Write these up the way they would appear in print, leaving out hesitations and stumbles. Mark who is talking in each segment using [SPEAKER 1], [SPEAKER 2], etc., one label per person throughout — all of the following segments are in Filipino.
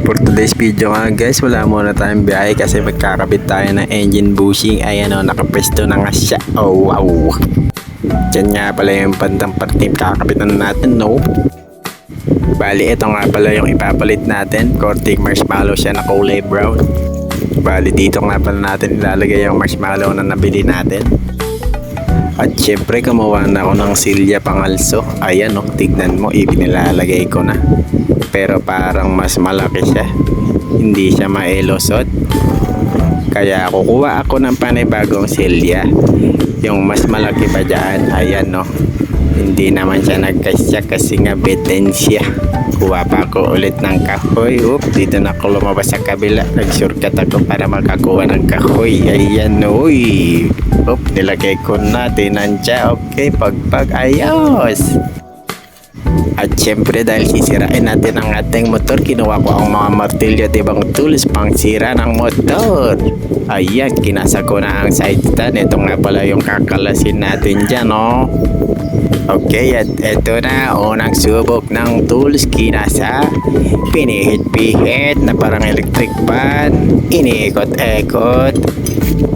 [SPEAKER 1] For today's video nga guys, wala muna tayong biyahe kasi magkakabit tayo ng engine bushing. Ayan o, nakapesto na nga siya. Oh wow. Diyan nga pala yung bandang parting kakabitan natin, no? Bali, ito nga pala yung ipapalit natin. Cortic marshmallow siya na kulay brown. Bali, dito nga pala natin ilalagay yung marshmallow na nabili natin. At syempre, gumawa na ako ng silya pangalso. Ayan o, tignan mo, ipinilalagay ko na. Pero parang mas malaki siya. Hindi siya maelusot. Kaya kukuha ako ng panibagong silya. Yung mas malaki pa dyan. Ayan o. Hindi naman siya nagkasya kasi nga betensya. Kuha pa ako ulit ng kahoy. Dito na ako lumabas sa kabila. Nag-shortcut ako para makakuha ng kahoy. Ayan o. Nilagay ko na. Tinansya. Okay, pagpag. Ayos. At syempre dahil sisirain natin ang ating motor, kinuha ko ang mga martilyo at ibang tools pang sira ng motor. Ayan, kinasa ko na ang side stand. Ito nga pala yung kakalasin natin dyan, no? Okay, at ito na, unang subok ng tools, kinasa. Pinihit-pihit na parang electric fan. Iniikot-ikot.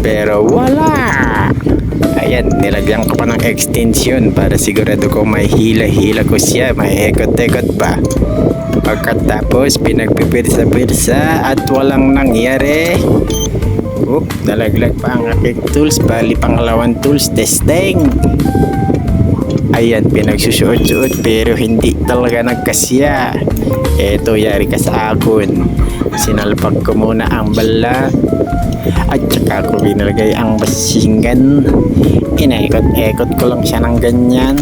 [SPEAKER 1] Pero wala! Ayan, nilagyan ko pa ng extension para sigurado ko may hila-hila ko siya, may ekot-ekot pa. Pagkatapos, pinagpipirsa-pirsa at walang nangyari. Nalaglag pa ang aking tools, bali pangalawang tools, testing. Ayan, pinagsusuot-suot pero hindi talaga nagkasya. Eto, yari ka sa akin. Sinalpag ko muna ang bala. At saka ko binalagay ang basingan. Inaikot-ikot ko lang siya ng ganyan.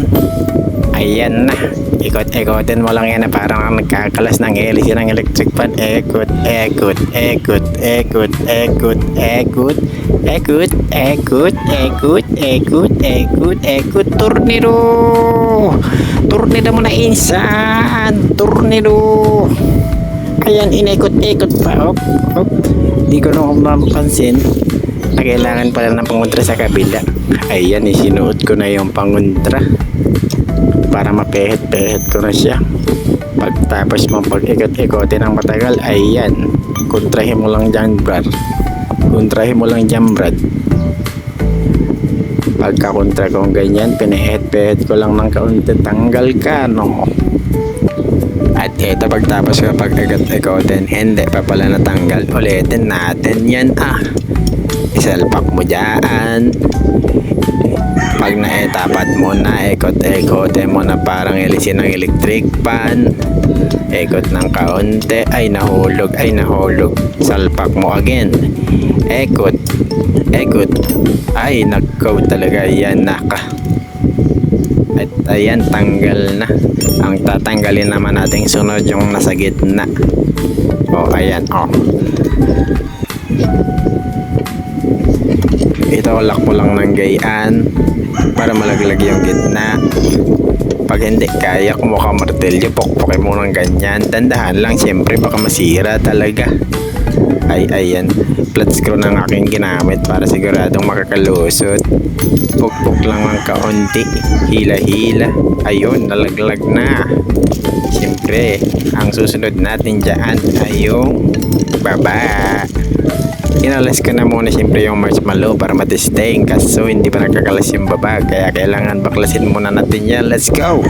[SPEAKER 1] Ayan na. Ikot-ikotin mo lang yan na parang nagkakalas ng hélice ng electric fan. Ikot, ikot, ikot, ikot, ikot, ikot, ikot, ikot, ikot, ikot, ikot, ikot, tornado! Tornado mo na insan! Tornado! Ayan, inikot-ikot pa. Di ko naman mapansin na kailangan pala ng pangontra sa kabila. Ayan, isinuot ko na yung pangontra para mapehit-pehit ko na siya. Pagtapos mong pag-ikot-ikotin ng matagal, ayan, kontrahin mo lang dyan, brad. Kontrahin mo lang dyan, brad. Pagka-kontra kong ganyan, pinihit-pehit ko lang ng kaunti, tanggal ka, no? At ito, pagtapos ko pag-ikot-ikotin, hindi pa pala natanggal. Ulitin natin yan, isalpak mo dyan. Pag naetapat mo na, ikot-ikotin mo na parang hélice ng electric fan. Ikot ng kaunti, ay nahulog, salpak mo again. Ikot, ikot, ay nakaw talaga yan, naka. At ayan, tanggal na. Ang tatanggalin naman nating sunod yung nasa gitna. Ayan, ito, lock mo lang ng gayaan para malaglag yung gitna. Pag hindi kaya, kumuha martilyo, pokpokin mo ng ganyan. Dandahan lang, syempre baka masira talaga. Ayan, flat screw ng aking ginamit para siguradong makakalusot. Pukpok lang ng kaunti, hila-hila. Ayun, nalaglag na. Siyempre, ang susunod natin dyan ay yung baba. Inalas ko na muna siyempre yung marshmallow para matesting, kaso hindi pa nagkakalas yung baba, kaya kailangan baklasin muna natin yan. Let's go!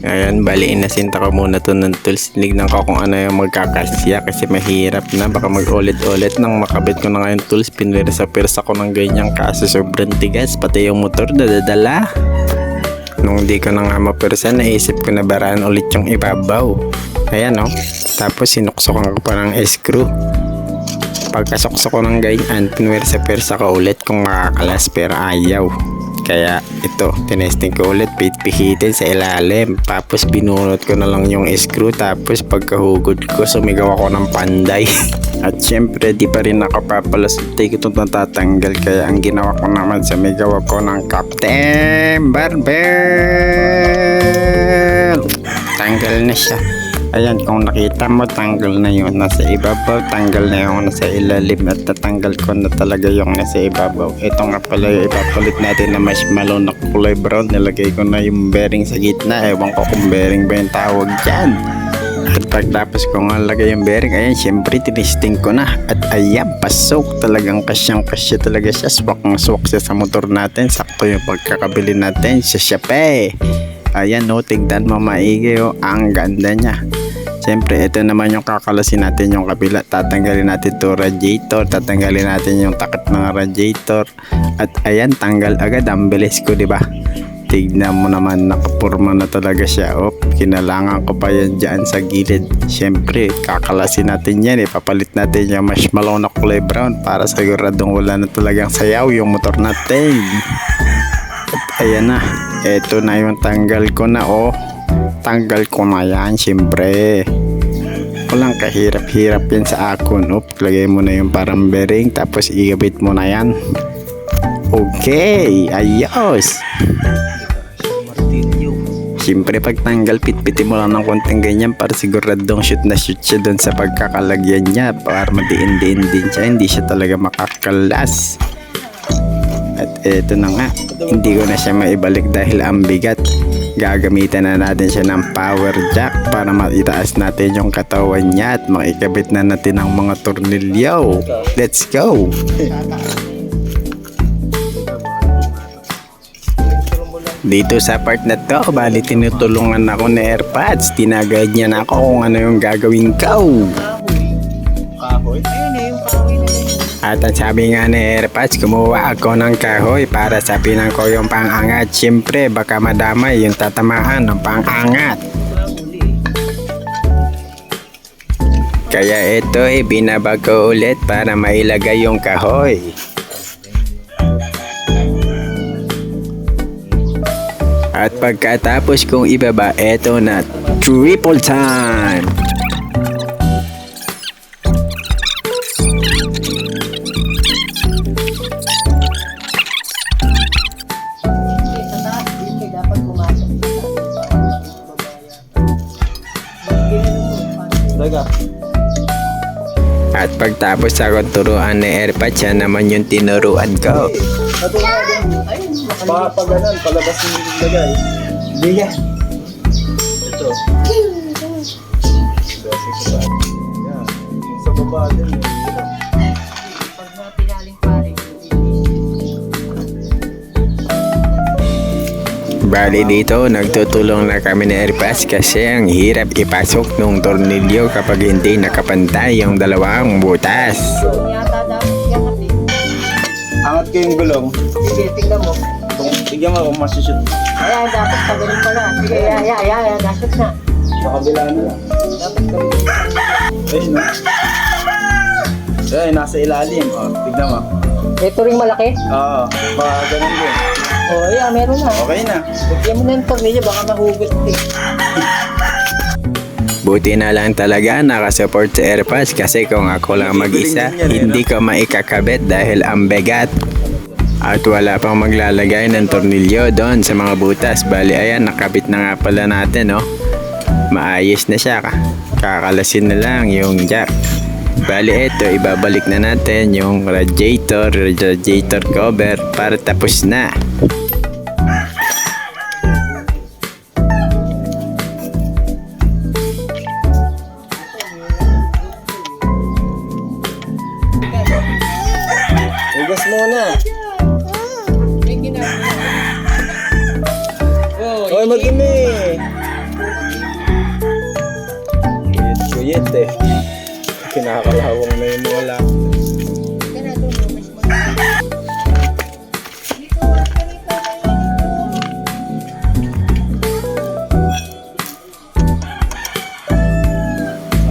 [SPEAKER 1] Ayan, bali inasinta ko muna to ng tools. Tinignan ko kung ano yung magkakasya kasi mahirap na, baka mag-ulit-ulit. Nang makabit ko na nga yung tools, pinirsa-pirsa ko ng ganyang kaso sobrang tigas, pati yung motor dadala. Nung di ko na nga mapirsa, naisip ko na baraan ulit yung ibabaw. Ayan tapos sinuksokan ko pa ng screw. Pagkasuksok ko ng ganyan, pinirsa-pirsa ko ulit kung makakalas pero ayaw. Kaya ito, tinesting ko ulit, pihitin sa ilalim. Tapos binunot ko na lang yung screw. Tapos pagkahugod ko, sumigaw ako ng panday. At syempre, di pa rin nakapapalusot. Di ko itong natatanggal. Kaya ang ginawa ko naman, sumigaw ako ng Captain Barbell. Tanggal na siya. Ayan, kung nakita mo, tanggal na yun nasa ibabaw, tanggal na yung nasa ilalim, at natanggal ko na talaga yung nasa ibabaw. Ito nga pala yung ipapalit natin na marshmallow na kulay brown. Nilagay ko na yung bearing sa gitna. Ewan ko kung bearing ba yung tawag dyan. At pagtapos ko nga lagay yung bearing, ayan, syempre tinisting ko na. At ayan, pasok. Talagang kasyang-kasya talaga siya. Swak na swak siya sa motor natin. Sakto yung pagkakabili natin sa Shopee. Ayan, no, tignan mo maigi, oh. Ang ganda niya. Siyempre, ito naman yung kakalasin natin yung kabila. Tatanggalin natin to radiator. Tatanggalin natin yung takip ng radiator. At ayan, tanggal agad. Ang bilis ko, diba? Tignan mo naman, nakapurma na talaga siya. Oh, kinalangan ko pa yan dyan sa gilid. Siyempre, kakalasin natin yan. Papalit natin yung marshmallow na kulay brown para siguradong wala na talagang sayaw yung motor natin. At ayan na. Ito na yung tanggal ko na, oh. Tanggal ko na yan, siyempre. Walang kahirap-hirap yan sa akon. Oh, lagay mo na yung parang bearing, tapos igabit mo na yan. Okay, ayos. Siyempre pagtanggal, pitpitin mo lang ng konting ganyan para siguradong shoot na shoot siya doon sa pagkakalagyan niya para madiin-diin din siya, hindi siya talaga makakalas. At eto na nga, hindi ko na siya maibalik dahil ang bigat. Gagamitan na natin siya ng power jack para maitaas natin yung katawan niya at makikabit na natin ang mga tornilyo. Let's go! Dito sa part na to, bali tinutulungan ako ni AirPods. Tinagad niya na ako kung ano yung gagawin ko. At ang sabi nga ni AirPods, kumuha ako ng kahoy para sabinan ko yung pangangat. Siyempre, baka madamay yung tatamaan ng pangangat. Kaya ito binabag ko ulit para mailagay yung kahoy. At pagkatapos kong ibaba, eto na, triple time! At pagtapos akong turuan ni AirPods, siya naman yung tinuruan ko.
[SPEAKER 2] Pag ganun, palabas yung lagay. Hindi ka. Ito. Yan. Sa baba din.
[SPEAKER 3] Pag mga pinaling paring.
[SPEAKER 1] Bali dito, nagtutulong na kami ni AirPods kasi ang hirap ipasok nung tornilyo kapag hindi nakapantay yung dalawang butas.
[SPEAKER 3] Yata dapat yan natin.
[SPEAKER 2] Angat ko yung gulong.
[SPEAKER 3] Sige, tingnan mo.
[SPEAKER 2] Tignan mo kung masushoot.
[SPEAKER 3] Ayan, dapat pagaling pala. Sige, ayan, nashoot na.
[SPEAKER 2] Sa kabila na lang.
[SPEAKER 3] Dapat pagaling.
[SPEAKER 2] Ayun, no? Ayun, nasa ilalim. O, tignan mo.
[SPEAKER 3] Ito ring malaki?
[SPEAKER 2] Oo, baka ganun din.
[SPEAKER 3] Oo, ayan, meron na.
[SPEAKER 2] Okay na.
[SPEAKER 3] Bigyan mo na yung tornilyo, baka mahugot eh.
[SPEAKER 1] Buti na lang talaga nakasupport sa AirPods kasi kung ako lang mag-isa, hindi ko maikakabit dahil ang bigat. At wala pang maglalagay ng tornilyo doon sa mga butas. Bali ayan, nakabit na nga pala natin, oh. Maayos na siya. Kakalasin na lang yung jack. Bali ito, ibabalik na natin yung radiator cover para tapos na.
[SPEAKER 2] Hugas muna.
[SPEAKER 3] May ginagawa.
[SPEAKER 2] Hoy, madumi. Kuyet eh. Kinakalawang na yung mga lap.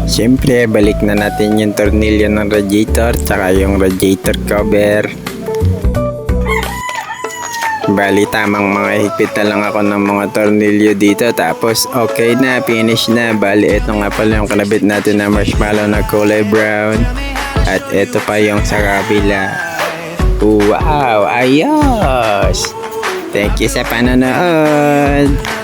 [SPEAKER 1] Siyempre, balik na natin yung tornilyo ng radiator tsaka yung radiator cover. Bali, tamang mga higpit na lang ako ng mga tornilyo dito. Tapos, okay na, finish na. Bali, ito nga pala yung kanabit natin na marshmallow na kulay brown. At ito pa yung sa kabila. Wow, ayos! Thank you sa panonood!